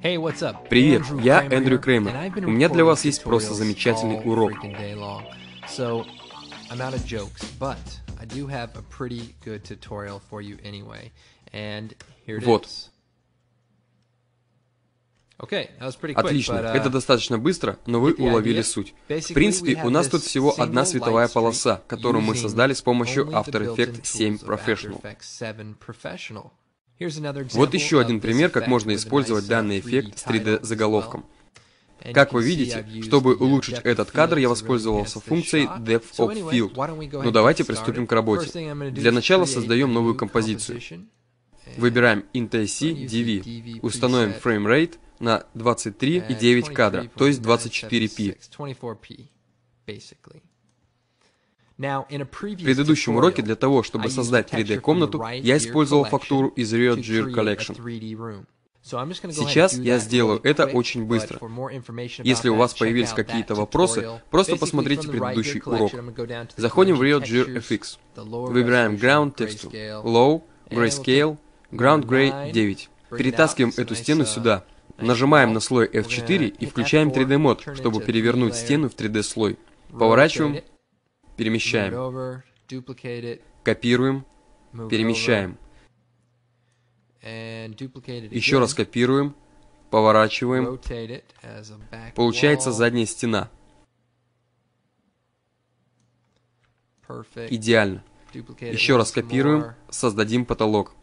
Привет, я Эндрю Креймер. У меня для вас есть просто замечательный урок. Вот. Отлично, это достаточно быстро, но вы уловили суть. В принципе, у нас тут всего одна световая полоса, которую мы создали с помощью After Effects 7 Professional. Вот еще один пример, как можно использовать данный эффект с 3D-заголовком. Как вы видите, чтобы улучшить этот кадр, я воспользовался функцией Depth of Field. Ну давайте приступим к работе. Для начала создаем новую композицию. Выбираем IntIC DV. Установим Frame Rate на 23,9 кадра, то есть 24p. В предыдущем уроке для того, чтобы создать 3D-комнату, я использовал фактуру из Rio Gear Collection. Сейчас я сделаю это очень быстро. Если у вас появились какие-то вопросы, просто посмотрите предыдущий урок. Заходим в Rio Gear FX. Выбираем Ground Texture, Low, Grayscale, Ground Gray 9. Перетаскиваем эту стену сюда. Нажимаем на слой F4 и включаем 3D мод, чтобы перевернуть стену в 3D слой. Поворачиваем, перемещаем, копируем, перемещаем. Еще раз копируем, поворачиваем. Получается задняя стена. Идеально. Еще раз копируем, создадим потолок.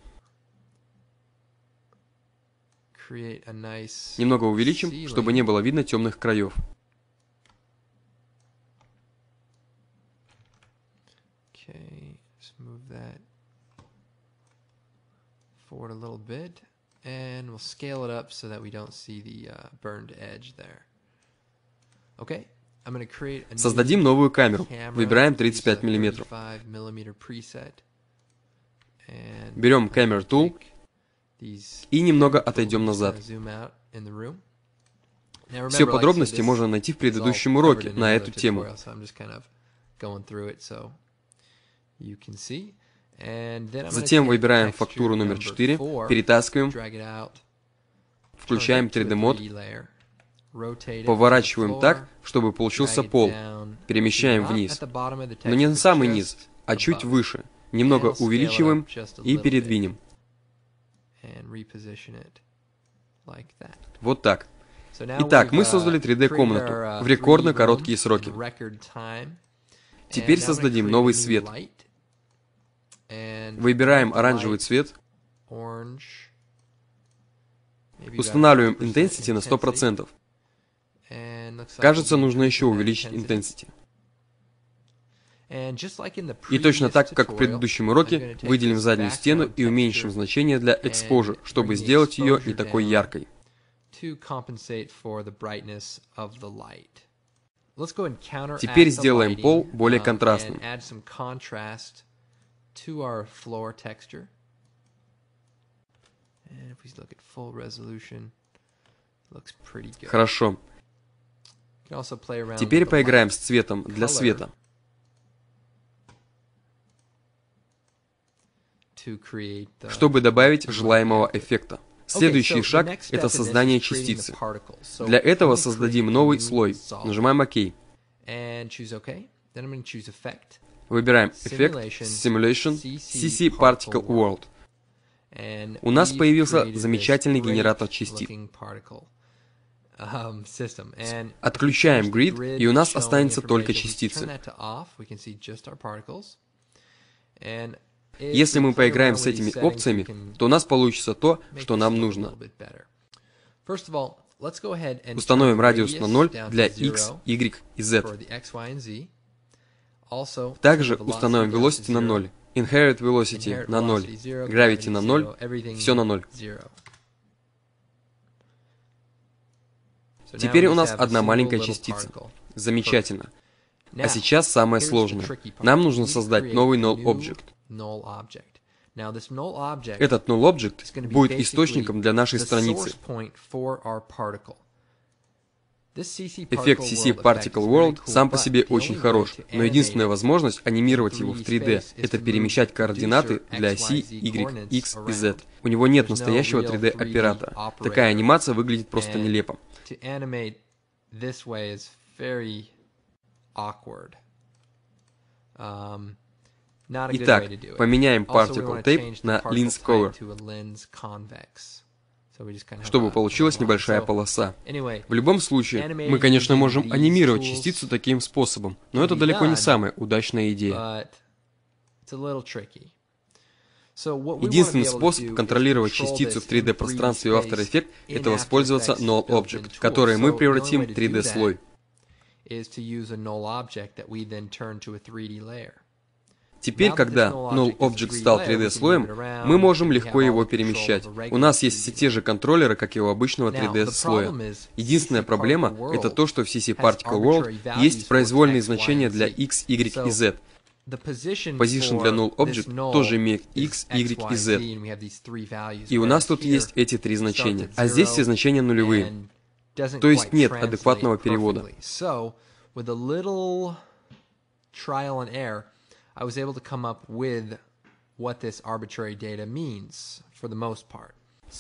Немного увеличим, чтобы не было видно темных краев. Forward a little bit, and we'll scale it up so that we don't see the burned edge there. Okay, I'm going to create a Создадим новую камеру. Выбираем 35 мм. Берем Camera Tool и немного отойдем назад. Все подробности можно найти в предыдущем уроке на эту тему. Затем выбираем фактуру номер 4, перетаскиваем, включаем 3D мод, поворачиваем так, чтобы получился пол, перемещаем вниз, но не на самый низ, а чуть выше, немного увеличиваем и передвинем. Вот так. Итак, мы создали 3D-комнату в рекордно короткие сроки. Теперь создадим новый свет. Выбираем оранжевый цвет. Устанавливаем Intensity на 100%. Кажется, нужно еще увеличить Intensity. И точно так, как в предыдущем уроке, выделим заднюю стену и уменьшим значение для Exposure, чтобы сделать ее не такой яркой. Теперь сделаем пол более контрастным. To our floor texture. And if we look at full resolution, looks pretty good. Хорошо. Теперь поиграем с цветом для света. Чтобы добавить желаемого эффекта. Следующий шаг – это создание частицы. Для этого создадим новый слой. Нажимаем ОК. Выбираем эффект Simulation CC Particle World. У нас появился замечательный генератор частиц. Отключаем Grid, и у нас останется только частицы. Если мы поиграем с этими опциями, то у нас получится то, что нам нужно. Установим радиус на 0 для X, Y и Z. Также установим Velocity на 0, Inherent Velocity на 0, Gravity на 0, все на 0. Теперь у нас одна маленькая частица. Замечательно. А сейчас самое сложное. Нам нужно создать новый Null Object. Этот Null Object будет источником для нашей страницы. Эффект CC Particle World сам по себе очень хорош, но единственная возможность анимировать его в 3D — это перемещать координаты для оси Y, X и Z. У него нет настоящего 3D-оператора. Такая анимация выглядит просто нелепо. Итак, поменяем Particle Tape на Lens Color, чтобы получилась небольшая полоса. В любом случае, мы, конечно, можем анимировать частицу таким способом, но это далеко не самая удачная идея. Единственный способ контролировать частицу в 3D-пространстве в After Effects — это воспользоваться Null Object, который мы превратим в 3D-слой. Теперь, когда Null Object стал 3D-слоем, мы можем легко его перемещать. У нас есть все те же контроллеры, как и у обычного 3D-слоя. Единственная проблема — это то, что в CC Particle World есть произвольные значения для X, Y и Z. Position для Null Object тоже имеет X, Y и Z. И у нас тут есть эти три значения, а здесь все значения нулевые. То есть нет адекватного перевода. I was able to come up with what this arbitrary data means for the most part.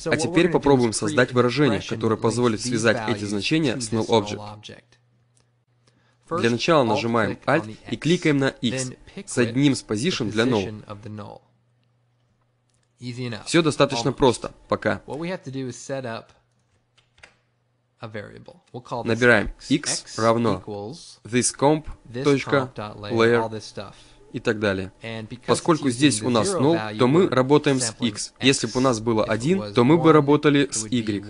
А теперь попробуем создать выражение, которое позволит связать эти значения с Null Object. Для начала нажимаем Alt и кликаем на X с одним с Position для Null. Все достаточно просто, пока. Набираем X равно thisComp.layer и так далее. Поскольку здесь у нас 0, то мы работаем с X. Если бы у нас было 1, то мы бы работали с Y.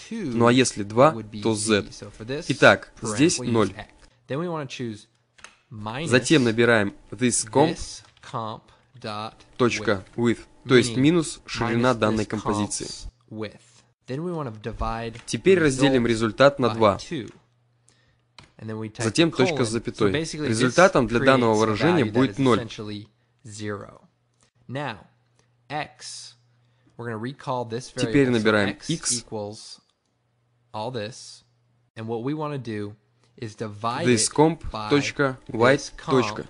Ну а если 2, то с Z. Итак, здесь 0. Затем набираем thisComp.width, то есть минус ширина данной композиции. Теперь разделим результат на 2. Затем точка с запятой. Результатом для данного выражения будет 0. Теперь набираем X. thisComp.width.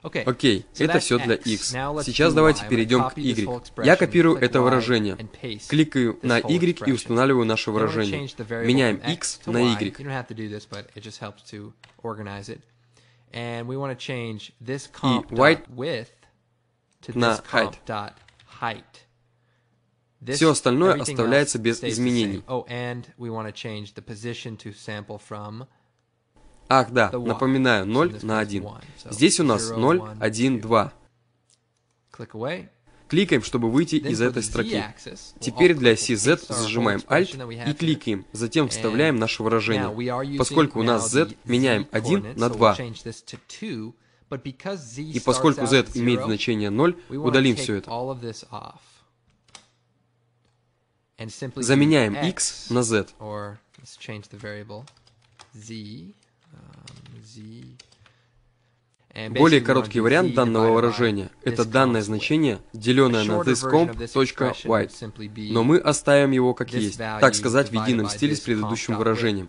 Окей, это все для X. Сейчас давайте перейдем к Y. Я копирую это выражение. Кликаю на Y и устанавливаю наше выражение. Меняем X на Y. И White на Height. Все остальное оставляется без изменений. Ах, да, напоминаю, 0 на 1. Здесь у нас 0, 1, 2. Кликаем, чтобы выйти из этой строки. Теперь для оси Z зажимаем Alt и кликаем, затем вставляем наше выражение. Поскольку у нас Z, меняем 1 на 2. И поскольку Z имеет значение 0, удалим все это. Заменяем X на Z. Более короткий вариант данного выражения — это данное значение, деленное на thisComp.width, но мы оставим его как есть, так сказать, в едином стиле с предыдущим выражением.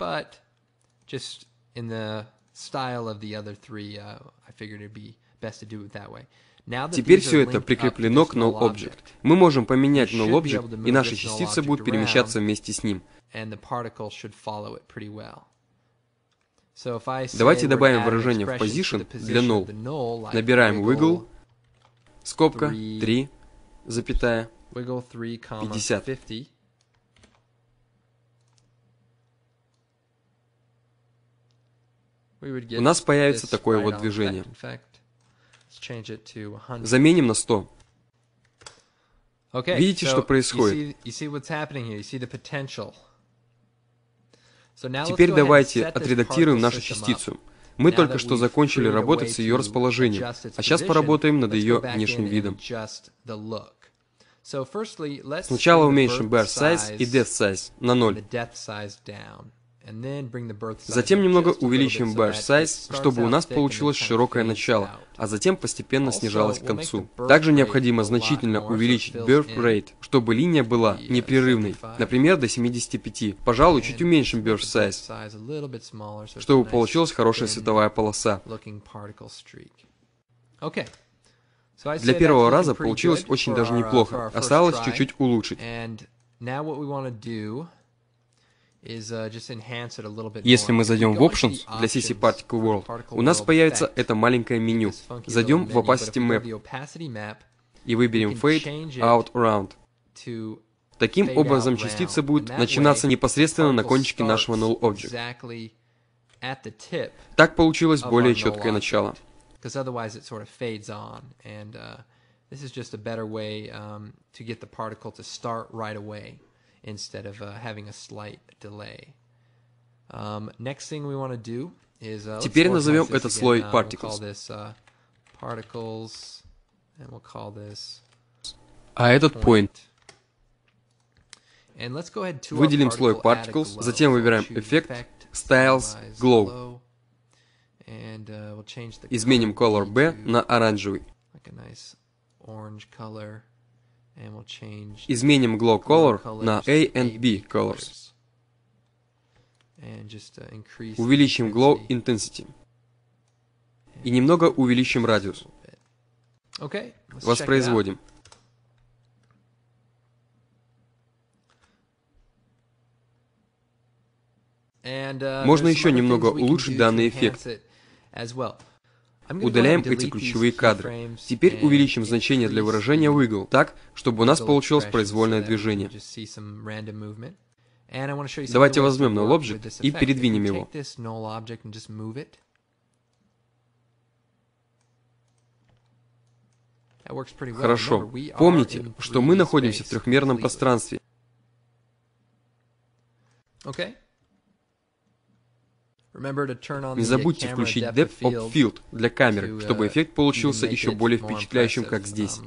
Теперь все это прикреплено к Null Object. Мы можем поменять Null Object, и наши частицы будут перемещаться вместе с ним. Давайте добавим выражение в Position для Null. Набираем Wiggle, скобка, 3, запятая, 50. У нас появится такое вот движение. Заменим на 100. Видите, что происходит? Теперь давайте отредактируем нашу частицу. Мы только что закончили работать с ее расположением, а сейчас поработаем над ее внешним видом. Сначала уменьшим Bare Size и Depth Size на 0. Затем немного увеличим brush size, чтобы у нас получилось широкое начало, а затем постепенно снижалось к концу. Также необходимо значительно увеличить birth rate, чтобы линия была непрерывной, например, до 75. Пожалуй, чуть уменьшим brush size, чтобы получилась хорошая световая полоса. Для первого раза получилось очень даже неплохо, осталось чуть-чуть улучшить. Если мы зайдем в Options для CC Particle World, у нас появится это маленькое меню. Зайдем в Opacity Map и выберем Fade Out Around. Таким образом, частица будет начинаться непосредственно на кончике нашего Null Object. Так получилось более четкое начало. Instead of having a slight delay. Next thing we want to do is теперь назовем этот слой Particles. Particles, and we'll call this а этот Point. And let's go ahead to выделим слой Particles, затем выбираем эффект Styles Glow. And we'll change the изменим Color B на оранжевый. Like a nice orange color. Изменим Glow Color на A and B Colors. Увеличим Glow Intensity. И немного увеличим радиус. Воспроизводим. Можно еще немного улучшить данный эффект. Удаляем эти ключевые кадры. Теперь увеличим значение для выражения Wiggle так, чтобы у нас получилось произвольное движение. Давайте возьмем Null Object и передвинем его. Хорошо. Помните, что мы находимся в трехмерном пространстве. Не забудьте включить Depth of Field для камеры, чтобы эффект получился еще более впечатляющим, как здесь.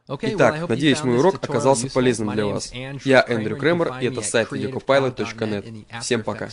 Итак, надеюсь, мой урок оказался полезным для вас. Я Эндрю Кремер, и это сайт videocopilot.net. Всем пока.